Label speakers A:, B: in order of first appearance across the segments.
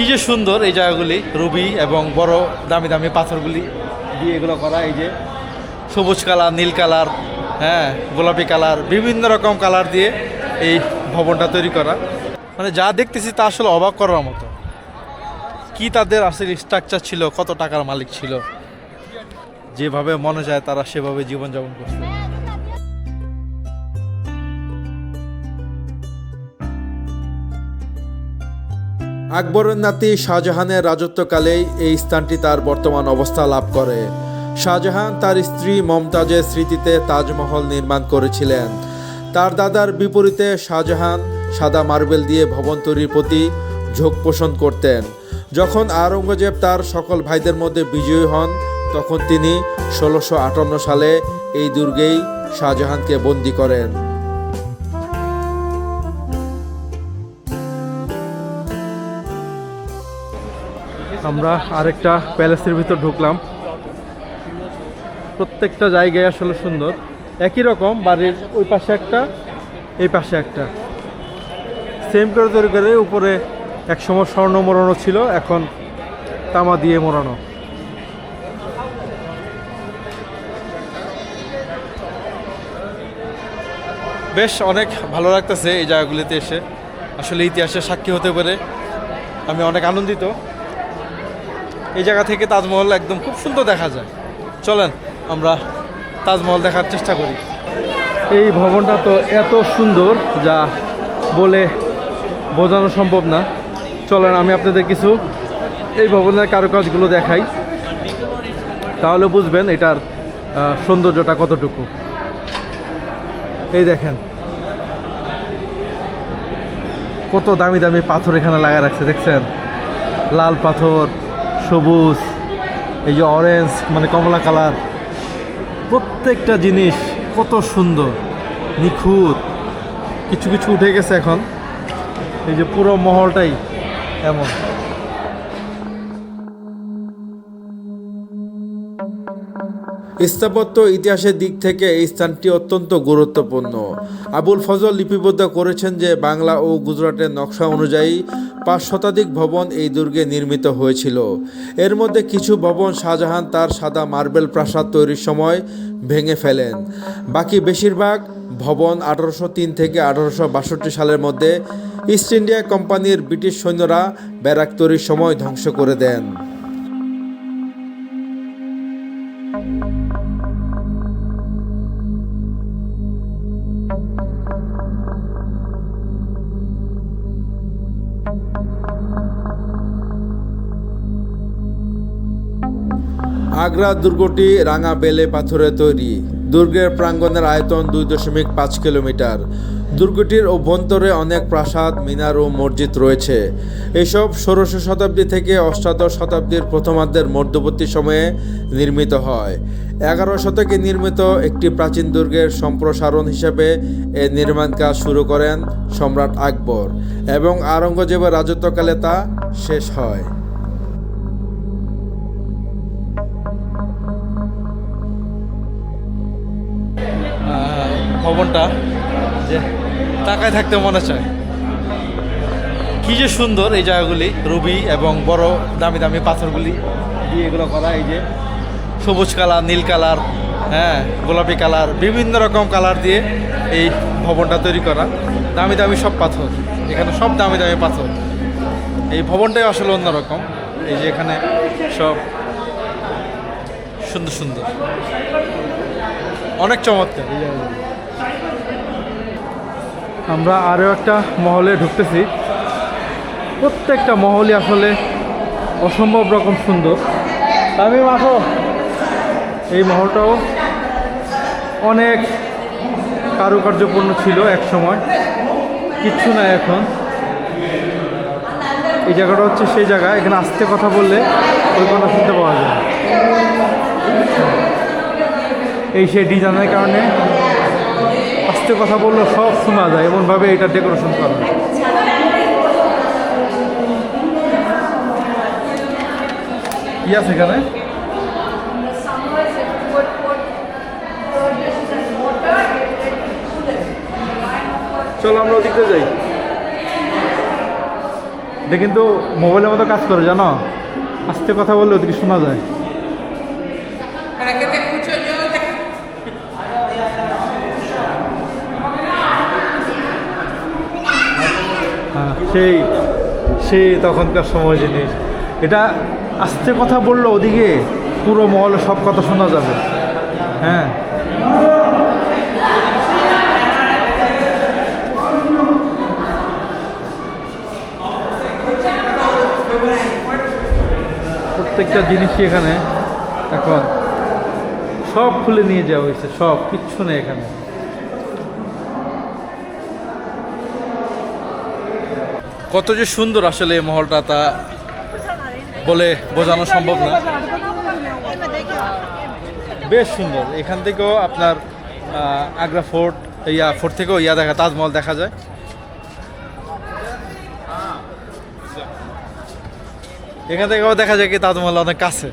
A: কি যে সুন্দর এই জায়গাগুলি, রুবি এবং বড় দামি দামি পাথরগুলি দিয়ে এগুলো করা। এই যে সবুজ কালার, নীল কালার, হ্যাঁ, গোলাপি কালার, বিভিন্ন রকম কালার দিয়ে এই ভবনটা তৈরি করা। মানে যা দেখতেছি তা আসলে অবাক করার মতো। কি তাদের আসলে স্ট্রাকচার ছিল, কত টাকার মালিক ছিল, যেভাবে মনে যায় তারা সেভাবে জীবনযাপন করছে।
B: আকবরের নাতি শাহজাহানের রাজত্বকালেই এই স্থানটি তার বর্তমান অবস্থা লাভ করে। শাহজাহান তার স্ত্রী মমতাজের স্মৃতিতে তাজমহল নির্মাণ করেছিলেন। তার দাদার বিপরীতে শাহজাহান সাদা মার্বেল দিয়ে ভবন তৈরির প্রতি ঝোঁক পোষণ করতেন। যখন আওরঙ্গজেব তার সকল ভাইদের মধ্যে বিজয়ী হন, তখন তিনি ১৬৫৮ সালে এই দুর্গেই শাহজাহানকে বন্দী করেন।
A: আমরা আরেকটা প্যালেসের ভিতর ঢুকলাম। প্রত্যেকটা জায়গায় আসলে সুন্দর, একই রকম। বাড়ির ওই পাশে একটা, এই পাশে একটা, সেম করে তৈরি করে। উপরে একসময় স্বর্ণ মোড়ানো ছিল, এখন তামা দিয়ে মোড়ানো। বেশ অনেক ভালো লাগতেছে এই জায়গাগুলিতে এসে। আসলে ইতিহাসের সাক্ষী হতে পারে আমি অনেক আনন্দিত। এই জায়গা থেকে তাজমহল একদম খুব সুন্দর দেখা যায়। চলেন আমরা তাজমহল দেখার চেষ্টা করি। এই ভবনটা তো এত সুন্দর যা বলে বোঝানো সম্ভব না। চলেন আমি আপনাদের কিছু এই ভবনের কারুকাজগুলো দেখাই, তাহলে বুঝবেন এটার সৌন্দর্যটা কতটুকু। এই দেখেন কত দামি দামি পাথর এখানে লাগায় রাখছে, দেখছেন? লাল পাথর, সবুজ, এই যে অরেঞ্জ মানে কমলা কালার, প্রত্যেকটা জিনিস কত সুন্দর, নিখুঁত। কিছু কিছু উঠে গেছে এখন। এই যে পুরো মহলটাই এমন।
B: স্থাপত্য ইতিহাসের দিক থেকে এই স্থানটি অত্যন্ত গুরুত্বপূর্ণ। আবুল ফজল লিপিবদ্ধ করেছেন যে বাংলা ও গুজরাটের নকশা অনুযায়ী ৫ শতাধিক ভবন এই দুর্গে নির্মিত হয়েছিল। এর মধ্যে কিছু ভবন শাহজাহান তার সাদা মার্বেল প্রাসাদ তৈরির সময় ভেঙে ফেলেন। বাকি বেশিরভাগ ভবন ১৮০৩ থেকে ১৮৬২ সালের মধ্যে ইস্ট ইন্ডিয়া কোম্পানির ব্রিটিশ সৈন্যরা ব্যারাক তৈরির সময় ধ্বংস করে দেন। আগ্রা দুর্গটি রাঙা বেলে পাথরে তৈরি। দুর্গের প্রাঙ্গণের আয়তন ২.৫ কিলোমিটার। দুর্গটির অভ্যন্তরে অনেক প্রাসাদ, মিনার ও মসজিদ রয়েছে। এসব ১৬শ শতাব্দী থেকে অষ্টাদশ শতাব্দীর প্রথমার্ধের মধ্যবর্তী সময়ে নির্মিত হয়। ১১ শতকে নির্মিত একটি প্রাচীন দুর্গের সম্প্রসারণ হিসেবে এর নির্মাণ কাজ শুরু করেন সম্রাট আকবর এবং আওরঙ্গজেবের রাজত্বকালে তা শেষ হয়।
A: ভবনটা যে তাকায় থাকতে মনে চায়। কি যে সুন্দর এই জায়গাগুলি, রুবি এবং বড় দামি দামি পাথরগুলি দিয়ে এগুলো করা। এই যে সবুজ কালার, নীল কালার, হ্যাঁ, গোলাপি কালার, বিভিন্ন রকম কালার দিয়ে এই ভবনটা তৈরি করা। দামি দামি সব পাথর, এখানে সব দামি দামি পাথর। এই ভবনটাই আসলে অন্যরকম। এই যে এখানে সব সুন্দর সুন্দর, অনেক চমৎকার এই জায়গাগুলি। আমরা আরও একটা মহলে ঢুকতেছি। প্রত্যেকটা মহলই আসলে অসম্ভব রকম সুন্দর। আমি মাখো এই মহলটাও অনেক কারুকার্যপূর্ণ ছিল এক সময়, কিচ্ছু নাই এখন। এই জায়গাটা হচ্ছে সেই জায়গা, এখানে আস্তে কথা বললে ওই কথা শুনতে পাওয়া যায়। এই সেই ডিজাইনের কারণে আস্তে কথা বললে সব শোনা যায়, এমনভাবে এটা ডেকোরেশন করা। কি আছে এখানে? চলো আমরা ওদিকে যাই। এটা কিন্তু মোবাইলের মতো কাজ করে, জানো, আস্তে কথা বললে ওদিকে শোনা যায়।
C: Para que te escucho yo,
A: হ্যাঁ, সেই সেই তখনকার সময় জিনিস। এটা আস্তে কথা বললো ওদিকে পুরো মহলে সব কথা শোনা যাবে। হ্যাঁ, প্রত্যেকটা জিনিসই এখানে এখন সব খুলে নিয়ে যাওয়া হয়েছে, সব কিচ্ছু নেই এখানে। কত যে সুন্দর আসলে এই মহলটা, তা বলে বোঝানো সম্ভব না। বেশ সুন্দর। এখান থেকেও আপনার আগ্রা ফোর্ট, ফোর্ট থেকেও দেখা, তাজমহল দেখা যায়। এখান থেকেও দেখা যায় কি তাজমহল অনেক কাছে,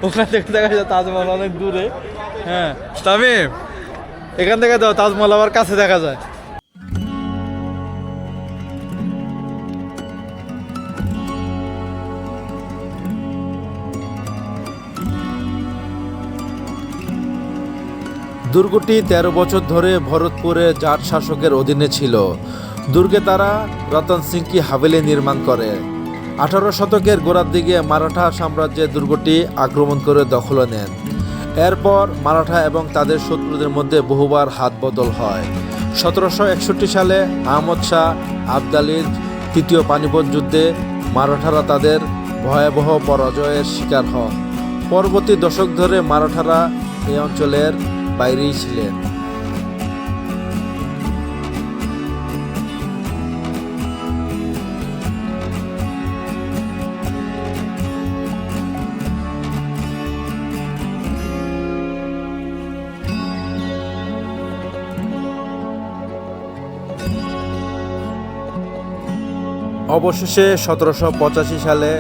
A: ওখান থেকে দেখা যায় তাজমহল অনেক দূরে। হ্যাঁ তামিম, এখান থেকে দাও তাজমহল আবার কাছে দেখা যায়।
B: দুর্গটি ১৩ বছর ধরে ভরতপুরে জাট শাসকের অধীনে ছিল। দুর্গে তারা রতন সিং কি হাভেলি নির্মাণ করে। ১৮ শতকের গোড়ার দিকে মারাঠা সাম্রাজ্যে দুর্গটি আক্রমণ করে দখল নেন। এরপর মারাঠা এবং তাদের শত্রুদের মধ্যে বহুবার হাত বদল হয়। ১৭৬১ সালে আহমদ শাহ আবদালির তৃতীয় পানিপত যুদ্ধে মারাঠারা তাদের ভয়াবহ পরাজয়ের শিকার হন। পরবর্তী দশক ধরে মারাঠারা এই অঞ্চলের বাইরেই ছিলেন। অবশেষে ১৭৮৫ সালে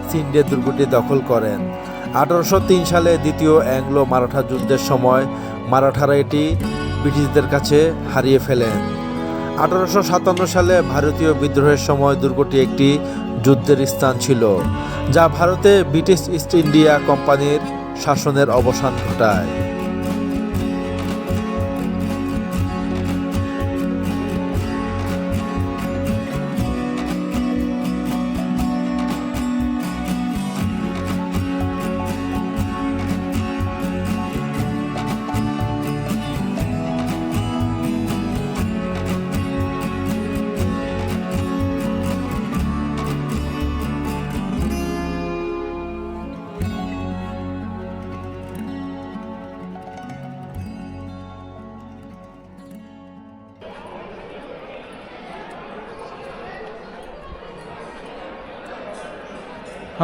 B: সিন্ডে দুর্গটি দখল করেন। ১৮০৩ সালে দ্বিতীয় অ্যাংলো মারাঠা যুদ্ধের সময় মারাঠারা এটি ব্রিটিশদের কাছে হারিয়ে ফেলেন। ১৮৫৭ সালে ভারতীয় বিদ্রোহের সময় দুর্গটি একটি যুদ্ধের স্থান ছিল, যা ভারতে ব্রিটিশ ইস্ট ইন্ডিয়া কোম্পানির শাসনের অবসান ঘটায়।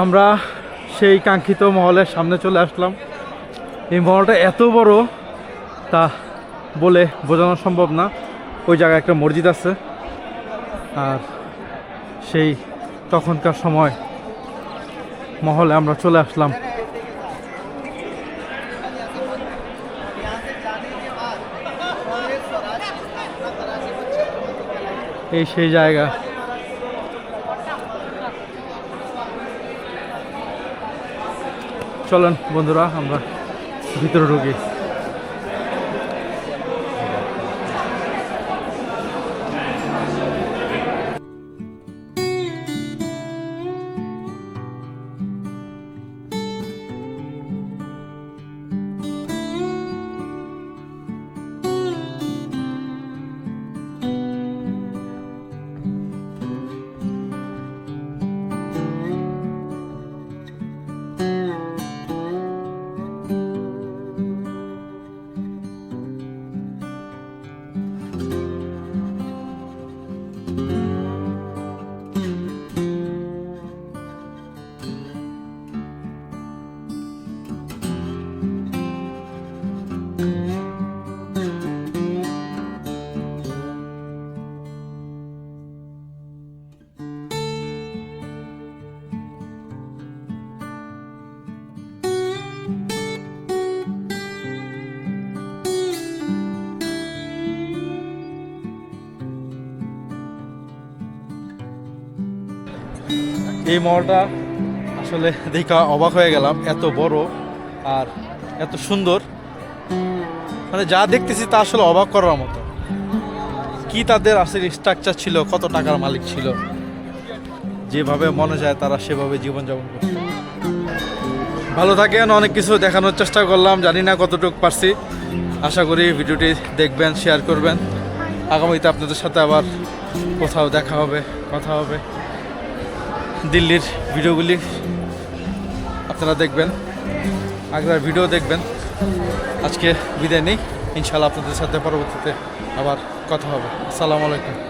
A: আমরা সেই কাঙ্ক্ষিত মহলের সামনে চলে আসলাম। এই মহলটা এত বড় তা বলে বোঝানো সম্ভব না। ওই জায়গায় একটা মসজিদ আছে, আর সেই তখনকার সময় মহলে আমরা চলে আসলাম। এই সেই জায়গা। চলেন বন্ধুরা, আমরা ভিতরে ঢুকি। এই মহলটা আসলে দেখা অবাক হয়ে গেলাম, এত বড় আর এত সুন্দর, মানে যা দেখতেছি তা আসলে অবাক করার মতো। কি তাদের আসলে স্ট্রাকচার ছিল, কত টাকার মালিক ছিল, যেভাবে মনে যায় তারা সেভাবে জীবনযাপন করছে। ভালো থাকেন, অনেক কিছু দেখানোর চেষ্টা করলাম, জানি না কতটুকু পারছি। আশা করি ভিডিওটি দেখবেন, শেয়ার করবেন। আগামীতে আপনাদের সাথে আবার কোথাও দেখা হবে, কথা হবে। দিল্লির ভিডিওগুলি আপনারা দেখবেন, আগ্রার ভিডিও দেখবেন। আজকে বিদায় নেই, ইনশাআল্লাহ আপনাদের সাথে পরবর্তীতে আবার কথা হবে। আসসালামু আলাইকুম।